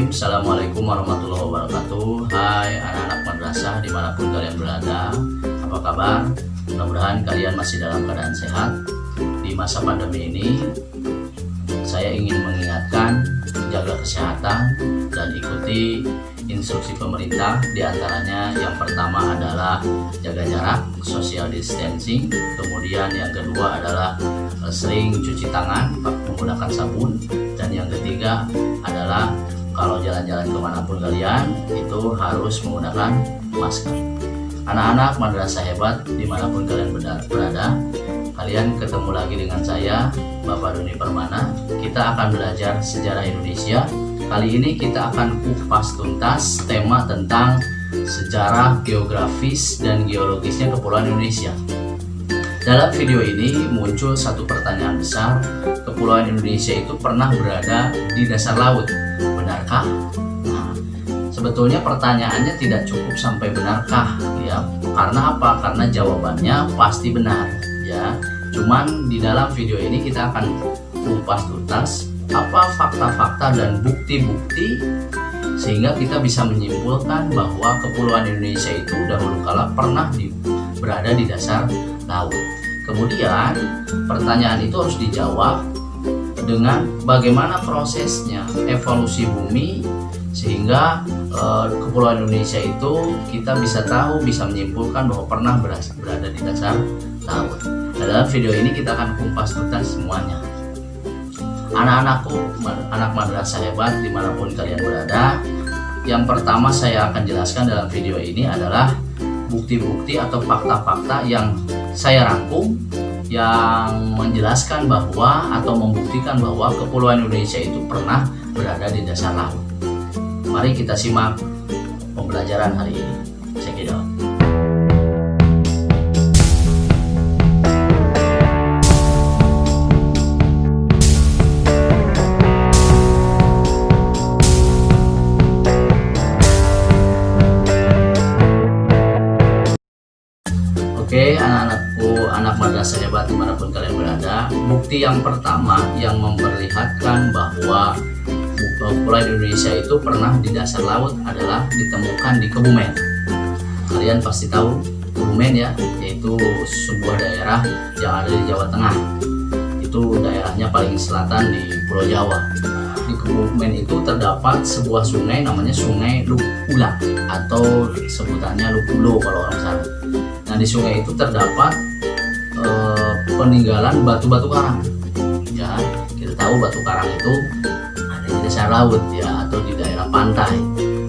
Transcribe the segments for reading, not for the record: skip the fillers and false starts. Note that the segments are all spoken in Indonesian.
Bismillahirrahmanirrahim. Assalamualaikum warahmatullahi wabarakatuh. Hai anak-anak madrasah dimanapun kalian berada, apa kabar? Mudah-mudahan kalian masih dalam keadaan sehat. Di masa pandemi ini saya ingin mengingatkan jaga kesehatan dan ikuti instruksi pemerintah. Di antaranya yang pertama adalah jaga jarak, social distancing. Kemudian yang kedua adalah sering cuci tangan menggunakan sabun. Dan yang ketiga adalah kalau jalan-jalan kemanapun kalian itu harus menggunakan masker. Anak-anak madrasah hebat dimanapun kalian berada, kalian ketemu lagi dengan saya, Bapak Doni Permana. Kita akan belajar sejarah Indonesia. Kali ini kita akan kupas tuntas tema tentang sejarah geografis dan geologisnya Kepulauan Indonesia. Dalam video ini muncul satu pertanyaan besar, Kepulauan Indonesia itu pernah berada di dasar laut, benarkah? Nah, sebetulnya pertanyaannya tidak cukup sampai benarkah, ya. Karena apa? Karena jawabannya pasti benar, ya. Cuman di dalam video ini kita akan kupas tuntas apa fakta-fakta dan bukti-bukti sehingga kita bisa menyimpulkan bahwa Kepulauan Indonesia itu dahulu kala pernah berada di dasar laut. Kemudian pertanyaan itu harus dijawab dengan bagaimana prosesnya evolusi bumi sehingga Kepulauan Indonesia itu kita bisa tahu, bisa menyimpulkan bahwa pernah berada di dasar laut. Nah, dalam video ini kita akan kupas tuntas semuanya. Anak-anakku, anak madrasah hebat dimanapun kalian berada, yang pertama saya akan jelaskan dalam video ini adalah bukti-bukti atau fakta-fakta yang saya rangkum yang menjelaskan bahwa atau membuktikan bahwa Kepulauan Indonesia itu pernah berada di dasar laut. Mari kita simak pembelajaran hari ini. Check it out. Oke, anak-anakku, anak madrasah hebat dimanapun kalian berada, bukti yang pertama yang memperlihatkan bahwa Kepulauan Indonesia itu pernah di dasar laut adalah ditemukan di Kebumen. Kalian pasti tahu Kebumen, ya, yaitu sebuah daerah yang ada di Jawa Tengah. Itu daerahnya paling selatan di Pulau Jawa. Di Kebumen itu terdapat sebuah sungai namanya Sungai Lukula atau sebutannya Lukulo kalau orang sana. Nah, di sungai itu terdapat peninggalan batu-batu karang. Ya, kita tahu batu karang itu ada di dasar laut, ya, atau di daerah pantai.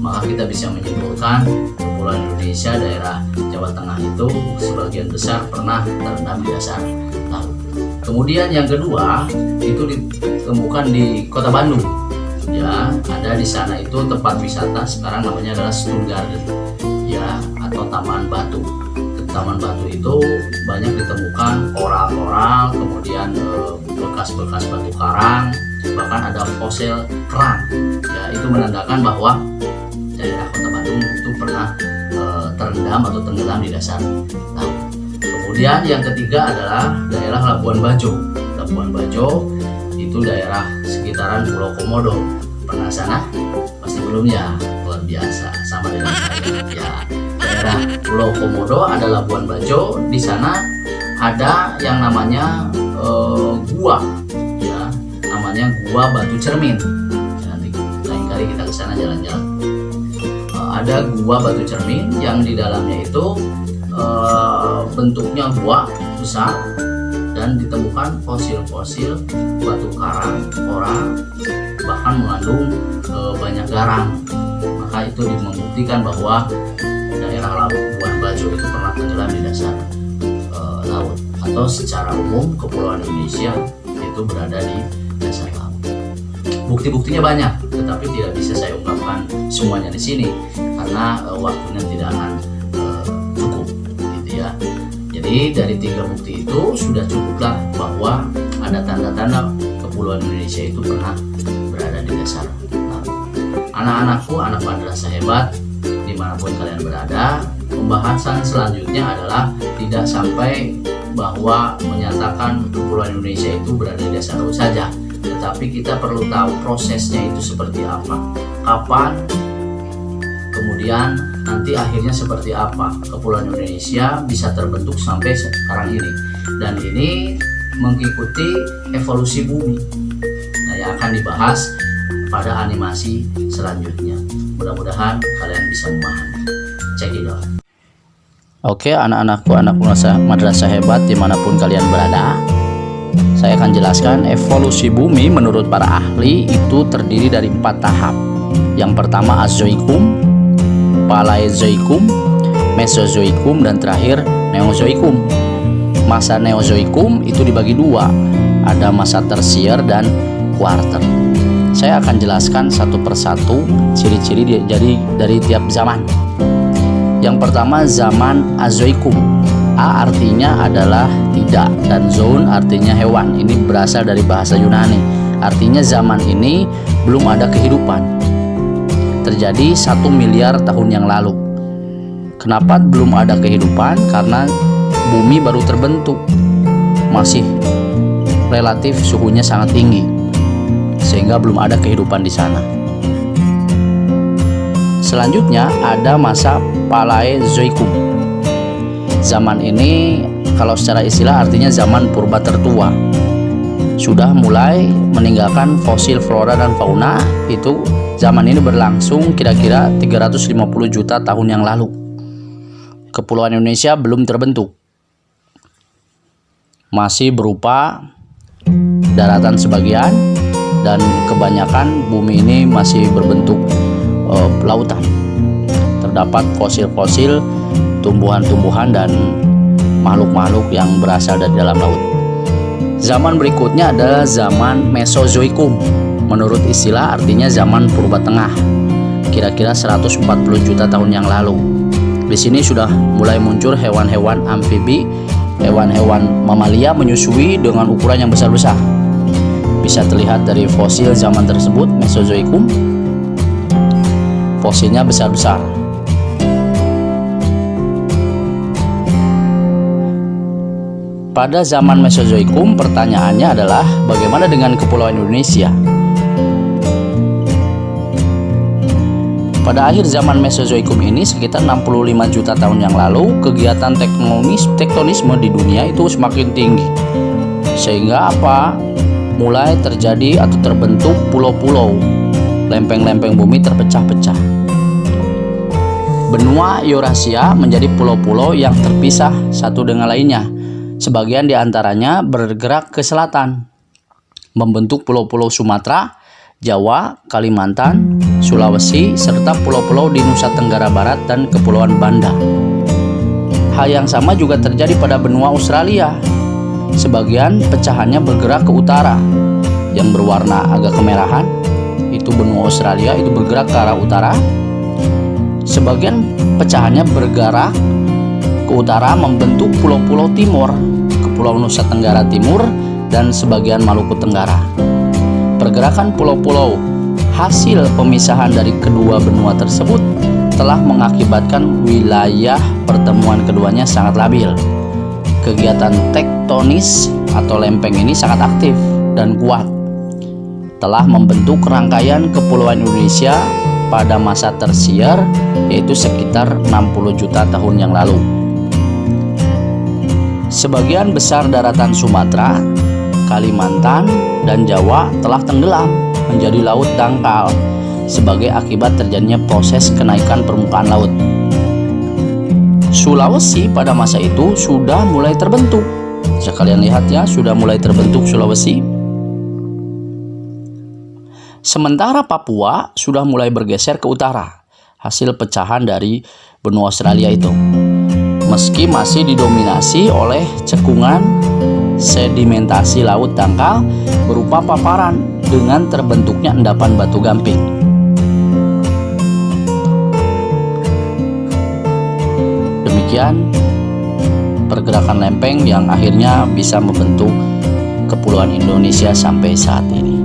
Maka kita bisa menyimpulkan Kepulauan Indonesia daerah Jawa Tengah itu sebagian besar pernah terendam di dasar laut. Kemudian yang kedua itu ditemukan di Kota Bandung. Ya, ada di sana itu tempat wisata sekarang namanya adalah Stone Garden, ya, atau Taman Batu. Taman Batu itu banyak ditemukan koral-koral, kemudian bekas-bekas batu karang, bahkan ada fosil kerang. Ya, itu menandakan bahwa daerah Kota Bandung itu pernah terendam atau tenggelam di dasar laut. Kemudian yang ketiga adalah daerah Labuan Bajo. Labuan Bajo itu daerah sekitaran Pulau Komodo. Pernah sana? Pasti belum, ya. Luar biasa, sama dengan saya. Ya. Daerah Pulau Komodo ada Labuan Bajo. Di sana ada yang namanya gua, ya, namanya Gua Batu Cermin. Nanti lain kali kita ke sana jalan-jalan. Ada Gua Batu Cermin yang di dalamnya itu bentuknya gua besar dan ditemukan fosil-fosil batu karang, koral, bahkan mengandung banyak garam. Maka itu membuktikan bahwa daerah Labuan Bajo itu pernah tenggelam di dasar laut, atau secara umum Kepulauan Indonesia itu berada di dasar laut. Bukti-buktinya banyak, tetapi tidak bisa saya ungkapkan semuanya di sini karena waktunya tidak akan cukup, gitu ya. Jadi dari 3 bukti itu sudah cukuplah bahwa ada tanda-tanda Kepulauan Indonesia itu pernah berada di dasar laut. Anak-anakku, anak madrasah hebat dimanapun kalian berada, pembahasan selanjutnya adalah tidak sampai bahwa menyatakan Kepulauan Indonesia itu berada di dasar laut saja, tetapi kita perlu tahu prosesnya itu seperti apa, kapan, kemudian nanti akhirnya seperti apa Kepulauan Indonesia bisa terbentuk sampai sekarang ini. Dan ini mengikuti evolusi bumi. Nah, yang akan dibahas pada animasi selanjutnya. Mudah-mudahan kalian bisa memahami. Check it out. Oke, anak-anakku, anak madrasah hebat dimanapun kalian berada, saya akan jelaskan evolusi bumi menurut para ahli itu terdiri dari 4 tahap. Yang pertama Azoikum, Paleozoikum, Mesozoikum, dan terakhir Neozoikum. Masa Neozoikum itu dibagi 2, ada masa tersier dan kuarter. Saya akan jelaskan satu persatu ciri-ciri dari tiap zaman. Yang pertama zaman Azoikum. A artinya adalah tidak dan zoon artinya hewan. Ini berasal dari bahasa Yunani. Artinya zaman ini belum ada kehidupan. Terjadi 1 miliar tahun yang lalu. Kenapa belum ada kehidupan? Karena bumi baru terbentuk. Masih relatif suhunya sangat tinggi, sehingga belum ada kehidupan di sana. Selanjutnya ada masa Paleozoikum. Zaman ini kalau secara istilah artinya zaman purba tertua. Sudah mulai meninggalkan fosil flora dan fauna. Itu zaman ini berlangsung kira-kira 350 juta tahun yang lalu. Kepulauan Indonesia belum terbentuk. Masih berupa daratan sebagian dan kebanyakan bumi ini masih berbentuk lautan. Terdapat fosil-fosil, tumbuhan-tumbuhan dan makhluk-makhluk yang berasal dari dalam laut. Zaman berikutnya adalah zaman Mesozoikum. Menurut istilah artinya zaman purba tengah. Kira-kira 140 juta tahun yang lalu. Di sini sudah mulai muncul hewan-hewan amfibi, hewan-hewan mamalia menyusui dengan ukuran yang besar-besar. Bisa terlihat dari fosil zaman tersebut, Mesozoikum. Fosilnya besar-besar. Pada zaman Mesozoikum, pertanyaannya adalah bagaimana dengan Kepulauan Indonesia? Pada akhir zaman Mesozoikum ini, sekitar 65 juta tahun yang lalu, kegiatan tektonisme di dunia itu semakin tinggi. Sehingga apa? Mulai terjadi atau terbentuk pulau-pulau. Lempeng-lempeng bumi terpecah-pecah. Benua Eurasia menjadi pulau-pulau yang terpisah satu dengan lainnya. Sebagian diantaranya bergerak ke selatan, membentuk pulau-pulau Sumatera, Jawa, Kalimantan, Sulawesi, serta pulau-pulau di Nusa Tenggara Barat dan Kepulauan Banda. Hal yang sama juga terjadi pada benua Australia. Sebagian pecahannya bergerak ke utara, yang berwarna agak kemerahan, itu benua Australia, itu bergerak ke arah utara. Sebagian pecahannya bergerak ke utara membentuk pulau-pulau timur, Kepulauan Nusa Tenggara Timur, dan sebagian Maluku Tenggara. Pergerakan pulau-pulau hasil pemisahan dari kedua benua tersebut telah mengakibatkan wilayah pertemuan keduanya sangat labil. Kegiatan tektonis atau lempeng ini sangat aktif dan kuat, telah membentuk rangkaian Kepulauan Indonesia pada masa tersier, yaitu sekitar 60 juta tahun yang lalu. Sebagian besar daratan Sumatera, Kalimantan, dan Jawa telah tenggelam menjadi laut dangkal sebagai akibat terjadinya proses kenaikan permukaan laut. Sulawesi pada masa itu sudah mulai terbentuk. Bisa kalian lihat ya, sudah mulai terbentuk Sulawesi. Sementara Papua sudah mulai bergeser ke utara, hasil pecahan dari benua Australia itu. Meski masih didominasi oleh cekungan sedimentasi laut dangkal berupa paparan dengan terbentuknya endapan batu gamping. Demikian pergerakan lempeng yang akhirnya bisa membentuk Kepulauan Indonesia sampai saat ini.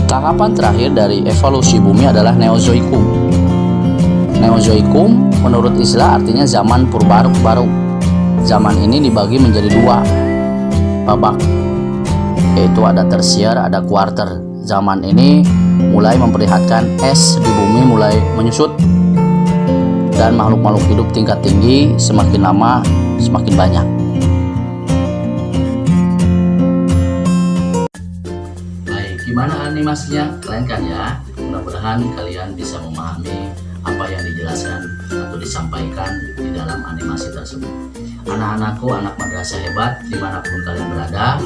Tahapan terakhir dari evolusi bumi adalah Neozoikum. Neozoikum menurut istilah artinya zaman purba baru. zaman ini dibagi menjadi dua babak, yaitu ada tersier, ada kuarter. Zaman ini mulai memperlihatkan es di bumi mulai menyusut dan makhluk-makhluk hidup tingkat tinggi semakin lama semakin banyak. Baik, gimana animasinya? Keren kan ya? Mudah-mudahan kalian bisa memahami apa yang dijelaskan atau disampaikan di dalam animasi tersebut. Anak-anakku, anak madrasah hebat dimanapun kalian berada,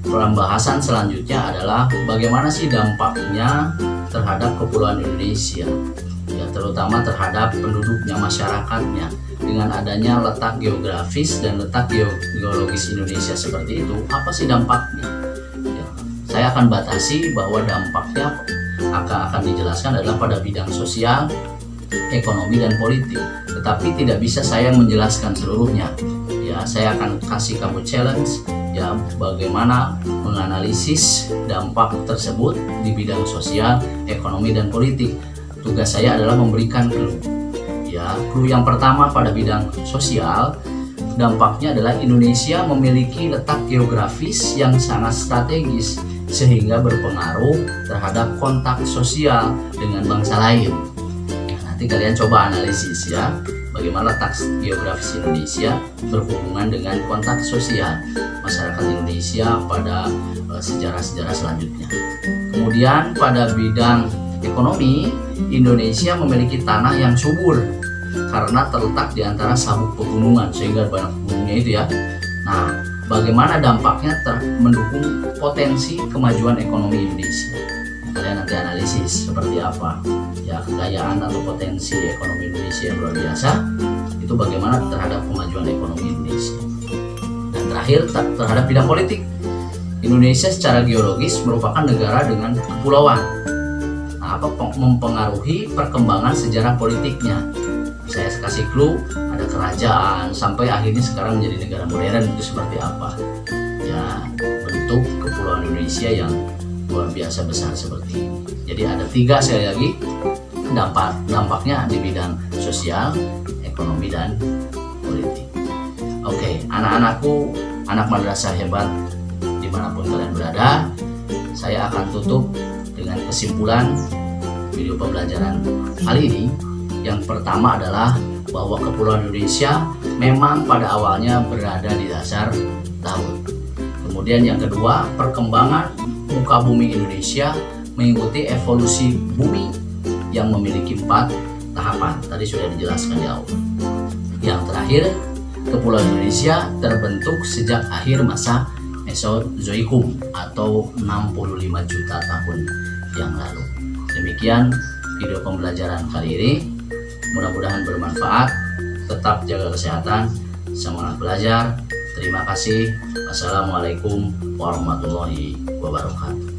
pembahasan selanjutnya adalah bagaimana sih dampaknya terhadap kepulauan Indonesia, ya, terutama terhadap penduduknya, masyarakatnya. Dengan adanya letak geografis dan letak geologis Indonesia seperti itu, apa sih dampaknya? Ya, saya akan batasi bahwa dampaknya akan dijelaskan adalah pada bidang sosial, ekonomi, dan politik. Tetapi tidak bisa saya menjelaskan seluruhnya. Ya, saya akan kasih kamu challenge, ya, bagaimana menganalisis dampak tersebut di bidang sosial, ekonomi, dan politik. Tugas saya adalah memberikan clue. Ya, clue yang pertama pada bidang sosial, dampaknya adalah Indonesia memiliki letak geografis yang sangat strategis sehingga berpengaruh terhadap kontak sosial dengan bangsa lain. Nanti kalian coba analisis ya, bagaimana letak geografis Indonesia berhubungan dengan kontak sosial masyarakat Indonesia pada sejarah-sejarah selanjutnya. Kemudian pada bidang ekonomi, Indonesia memiliki tanah yang subur karena terletak di antara sabuk pegunungan sehingga banyak gunungnya itu ya. Nah, bagaimana dampaknya mendukung potensi kemajuan ekonomi Indonesia? Kalian nanti analisis seperti apa ya kekayaan atau potensi ekonomi Indonesia yang luar biasa itu bagaimana terhadap kemajuan ekonomi Indonesia. Dan terakhir terhadap bidang politik, Indonesia secara geologis merupakan negara dengan kepulauan. Nah, apa mempengaruhi perkembangan sejarah politiknya? Saya kasih clue, ada kerajaan sampai akhirnya sekarang menjadi negara modern, itu seperti apa ya bentuk kepulauan Indonesia yang luar biasa besar seperti ini. Jadi ada 3 sekali lagi dampaknya di bidang sosial, ekonomi, dan politik. Oke, anak-anakku, anak madrasah hebat dimanapun kalian berada, saya akan tutup dengan kesimpulan video pembelajaran kali ini. Yang pertama adalah bahwa kepulauan Indonesia memang pada awalnya berada di dasar laut. Kemudian yang kedua, perkembangan muka bumi Indonesia mengikuti evolusi bumi yang memiliki 4 tahapan. Tadi sudah dijelaskan di awal. Yang terakhir, kepulauan Indonesia terbentuk sejak akhir masa Mesozoikum atau 65 juta tahun yang lalu. Demikian video pembelajaran kali ini. Mudah-mudahan bermanfaat. Tetap jaga kesehatan, semangat belajar. Terima kasih. Wassalamualaikum warahmatullahi wabarakatuh.